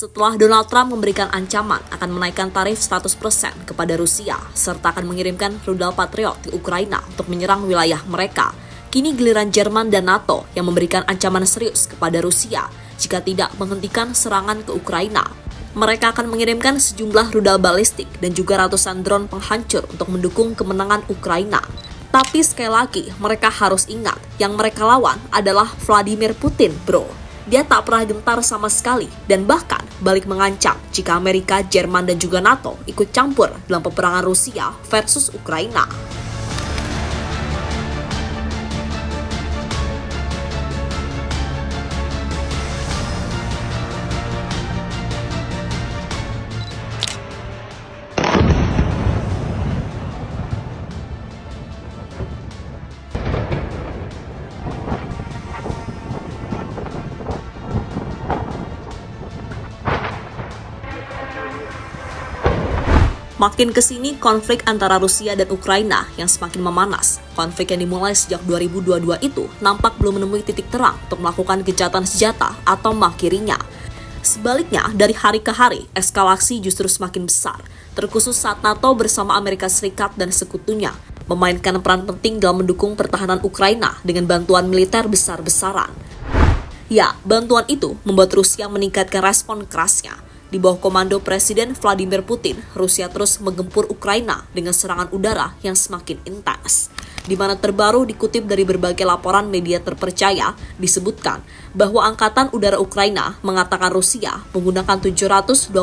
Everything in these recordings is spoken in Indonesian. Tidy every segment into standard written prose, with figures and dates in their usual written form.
setelah Donald Trump memberikan ancaman akan menaikkan tarif 100% kepada Rusia, serta akan mengirimkan rudal Patriot ke Ukraina untuk menyerang wilayah mereka. Kini giliran Jerman dan NATO yang memberikan ancaman serius kepada Rusia jika tidak menghentikan serangan ke Ukraina. Mereka akan mengirimkan sejumlah rudal balistik dan juga ratusan drone penghancur untuk mendukung kemenangan Ukraina. Tapi sekali lagi, mereka harus ingat, yang mereka lawan adalah Vladimir Putin, bro. Dia tak pernah gentar sama sekali dan bahkan balik mengancam jika Amerika, Jerman, dan juga NATO ikut campur dalam peperangan Rusia versus Ukraina. Makin kesini, konflik antara Rusia dan Ukraina yang semakin memanas. Konflik yang dimulai sejak 2022 itu nampak belum menemui titik terang untuk melakukan gencatan senjata atau mengakhirinya. Sebaliknya, dari hari ke hari, eskalasi justru semakin besar, terkhusus saat NATO bersama Amerika Serikat dan sekutunya memainkan peran penting dalam mendukung pertahanan Ukraina dengan bantuan militer besar-besaran. Ya, bantuan itu membuat Rusia meningkatkan respon kerasnya. Di bawah komando Presiden Vladimir Putin, Rusia terus menggempur Ukraina dengan serangan udara yang semakin intens. Di mana terbaru dikutip dari berbagai laporan media terpercaya, disebutkan bahwa Angkatan Udara Ukraina mengatakan Rusia menggunakan 728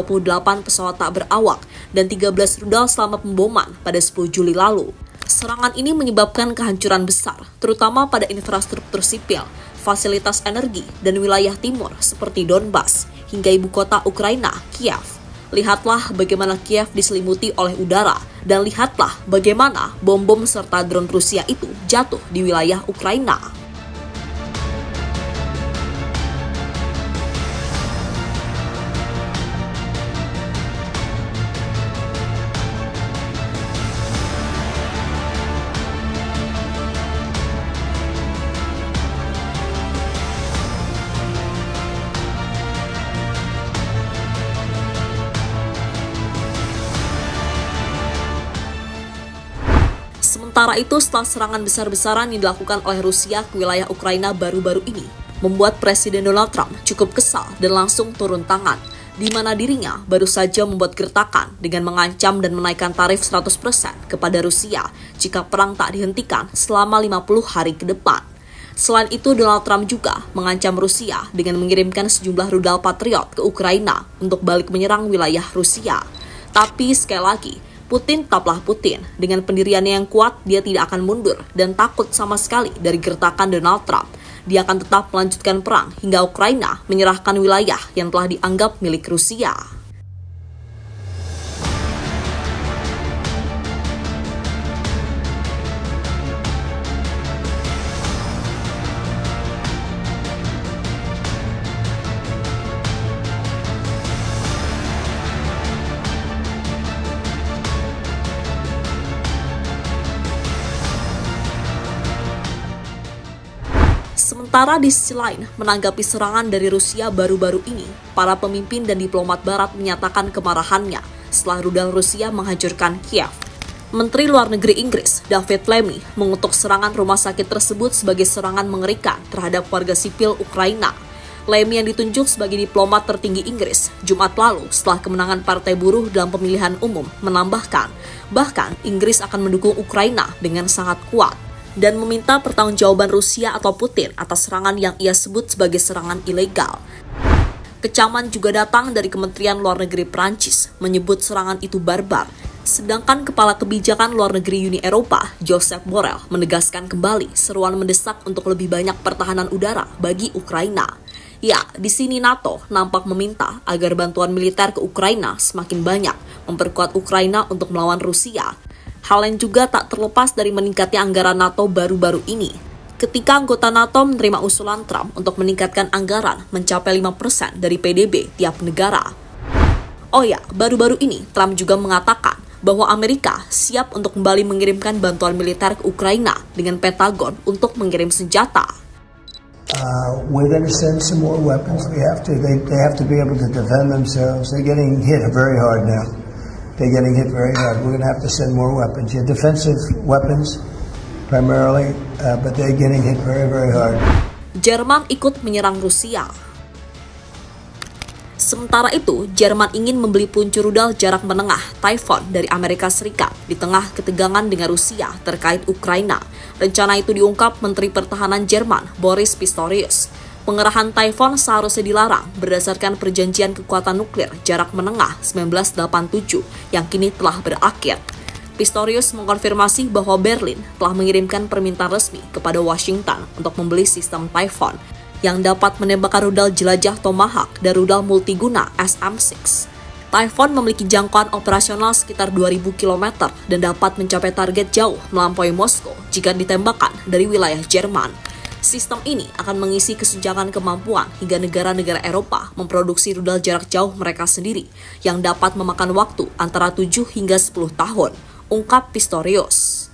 pesawat tak berawak dan 13 rudal selama pemboman pada 10 Juli lalu. Serangan ini menyebabkan kehancuran besar, terutama pada infrastruktur sipil, fasilitas energi, dan wilayah timur seperti Donbas, hingga ibu kota Ukraina, Kiev. Lihatlah bagaimana Kiev diselimuti oleh udara, dan lihatlah bagaimana bom-bom serta drone Rusia itu jatuh di wilayah Ukraina. Sementara itu, setelah serangan besar-besaran yang dilakukan oleh Rusia ke wilayah Ukraina baru-baru ini, membuat Presiden Donald Trump cukup kesal dan langsung turun tangan, di mana dirinya baru saja membuat gertakan dengan mengancam dan menaikkan tarif 100% kepada Rusia jika perang tak dihentikan selama 50 hari ke depan. Selain itu, Donald Trump juga mengancam Rusia dengan mengirimkan sejumlah rudal Patriot ke Ukraina untuk balik menyerang wilayah Rusia. Tapi sekali lagi, Putin tetaplah Putin. Dengan pendiriannya yang kuat, dia tidak akan mundur dan takut sama sekali dari gertakan Donald Trump. Dia akan tetap melanjutkan perang hingga Ukraina menyerahkan wilayah yang telah dianggap milik Rusia. Sementara di sisi lain, menanggapi serangan dari Rusia baru-baru ini, para pemimpin dan diplomat barat menyatakan kemarahannya setelah rudal Rusia menghancurkan Kiev. Menteri Luar Negeri Inggris, David Lammy, mengutuk serangan rumah sakit tersebut sebagai serangan mengerikan terhadap warga sipil Ukraina. Lammy yang ditunjuk sebagai diplomat tertinggi Inggris, Jumat lalu setelah kemenangan Partai Buruh dalam pemilihan umum, menambahkan, bahkan Inggris akan mendukung Ukraina dengan sangat kuat, dan meminta pertanggungjawaban Rusia atau Putin atas serangan yang ia sebut sebagai serangan ilegal. Kecaman juga datang dari Kementerian Luar Negeri Prancis, menyebut serangan itu barbar. Sedangkan Kepala Kebijakan Luar Negeri Uni Eropa, Josep Borrell, menegaskan kembali seruan mendesak untuk lebih banyak pertahanan udara bagi Ukraina. Ya, di sini NATO nampak meminta agar bantuan militer ke Ukraina semakin banyak, memperkuat Ukraina untuk melawan Rusia. Hal yang juga tak terlepas dari meningkatnya anggaran NATO baru-baru ini. Ketika anggota NATO menerima usulan Trump untuk meningkatkan anggaran mencapai 5% dari PDB tiap negara. Oh ya, baru-baru ini Trump juga mengatakan bahwa Amerika siap untuk kembali mengirimkan bantuan militer ke Ukraina dengan Pentagon untuk mengirim senjata. We're going to send some more weapons. We have to. They have to be able to defend themselves. They're getting hit very hard now. They're getting hit very hard. We're going to have to send more weapons. Yeah, defensive weapons primarily, but they're getting hit very, very hard. Jerman ikut menyerang Rusia. Sementara itu, Jerman ingin membeli peluncur rudal jarak menengah Typhoon dari Amerika Serikat di tengah ketegangan dengan Rusia terkait Ukraina. Rencana itu diungkap Menteri Pertahanan Jerman, Boris Pistorius. Pengerahan Typhoon seharusnya dilarang berdasarkan perjanjian kekuatan nuklir jarak menengah 1987 yang kini telah berakhir. Pistorius mengkonfirmasi bahwa Berlin telah mengirimkan permintaan resmi kepada Washington untuk membeli sistem Typhoon yang dapat menembakkan rudal jelajah Tomahawk dan rudal multiguna SM-6. Typhoon memiliki jangkauan operasional sekitar 2.000 km dan dapat mencapai target jauh melampaui Moskow jika ditembakkan dari wilayah Jerman. Sistem ini akan mengisi kesenjangan kemampuan hingga negara-negara Eropa memproduksi rudal jarak jauh mereka sendiri yang dapat memakan waktu antara 7 hingga 10 tahun, ungkap Pistorius.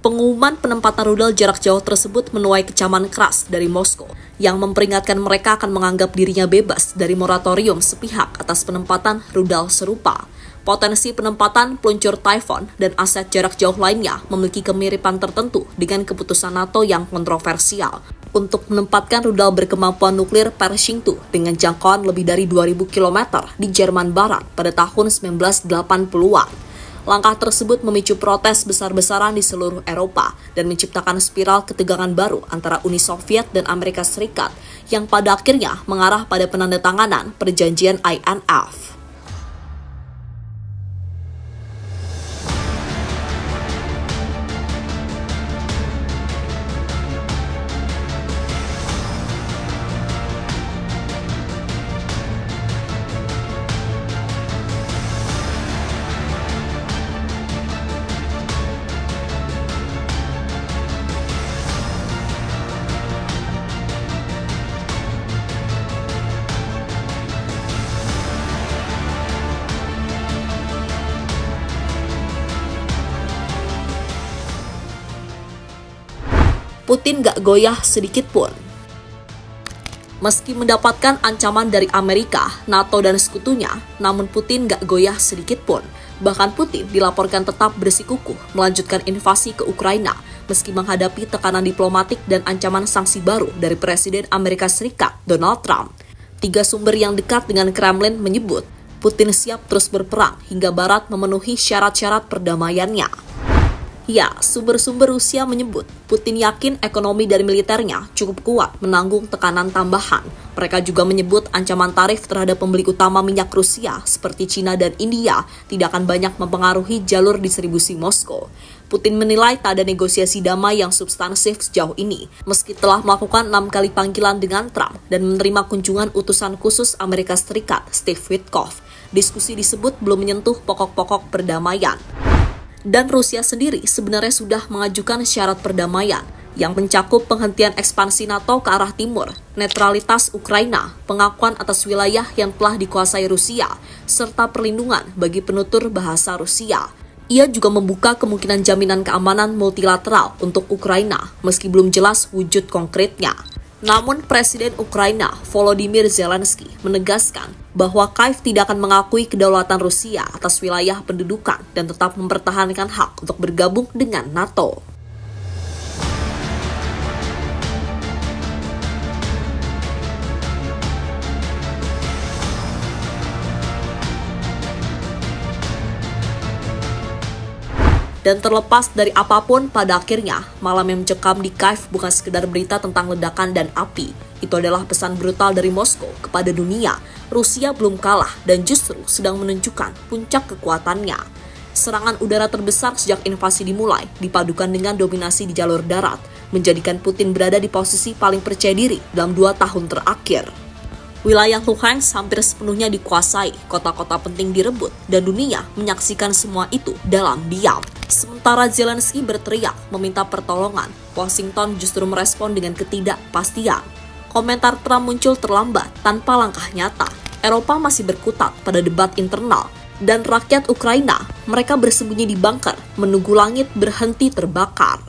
Pengumuman penempatan rudal jarak jauh tersebut menuai kecaman keras dari Moskow yang memperingatkan mereka akan menganggap dirinya bebas dari moratorium sepihak atas penempatan rudal serupa. Potensi penempatan peluncur Typhoon dan aset jarak jauh lainnya memiliki kemiripan tertentu dengan keputusan NATO yang kontroversial untuk menempatkan rudal berkemampuan nuklir Pershing II dengan jangkauan lebih dari 2.000 km di Jerman Barat pada tahun 1980-an. Langkah tersebut memicu protes besar-besaran di seluruh Eropa dan menciptakan spiral ketegangan baru antara Uni Soviet dan Amerika Serikat yang pada akhirnya mengarah pada penandatanganan perjanjian INF. Putin gak goyah sedikit pun. Meski mendapatkan ancaman dari Amerika, NATO dan sekutunya, namun Putin gak goyah sedikit pun. Bahkan Putin dilaporkan tetap bersikukuh melanjutkan invasi ke Ukraina meski menghadapi tekanan diplomatik dan ancaman sanksi baru dari Presiden Amerika Serikat, Donald Trump. 3 sumber yang dekat dengan Kremlin menyebut Putin siap terus berperang hingga Barat memenuhi syarat-syarat perdamaiannya. Ya, sumber-sumber Rusia menyebut Putin yakin ekonomi dan militernya cukup kuat menanggung tekanan tambahan. Mereka juga menyebut ancaman tarif terhadap pembeli utama minyak Rusia seperti China dan India tidak akan banyak mempengaruhi jalur distribusi Moskow. Putin menilai tak ada negosiasi damai yang substansif sejauh ini, meski telah melakukan 6 kali panggilan dengan Trump dan menerima kunjungan utusan khusus Amerika Serikat, Steve Witkoff. Diskusi disebut belum menyentuh pokok-pokok perdamaian. Dan Rusia sendiri sebenarnya sudah mengajukan syarat perdamaian yang mencakup penghentian ekspansi NATO ke arah timur, netralitas Ukraina, pengakuan atas wilayah yang telah dikuasai Rusia, serta perlindungan bagi penutur bahasa Rusia. Ia juga membuka kemungkinan jaminan keamanan multilateral untuk Ukraina, meski belum jelas wujud konkretnya. Namun Presiden Ukraina Volodymyr Zelensky menegaskan bahwa Kiev tidak akan mengakui kedaulatan Rusia atas wilayah pendudukan dan tetap mempertahankan hak untuk bergabung dengan NATO. Dan terlepas dari apapun, pada akhirnya, malam yang mencekam di Kiev bukan sekedar berita tentang ledakan dan api. Itu adalah pesan brutal dari Moskow kepada dunia. Rusia belum kalah dan justru sedang menunjukkan puncak kekuatannya. Serangan udara terbesar sejak invasi dimulai, dipadukan dengan dominasi di jalur darat, menjadikan Putin berada di posisi paling percaya diri dalam 2 tahun terakhir. Wilayah Luhansk hampir sepenuhnya dikuasai, kota-kota penting direbut, dan dunia menyaksikan semua itu dalam diam. Sementara Zelensky berteriak meminta pertolongan, Washington justru merespon dengan ketidakpastian. Komentar Trump muncul terlambat tanpa langkah nyata. Eropa masih berkutat pada debat internal, dan rakyat Ukraina, mereka bersembunyi di bunker, menunggu langit berhenti terbakar.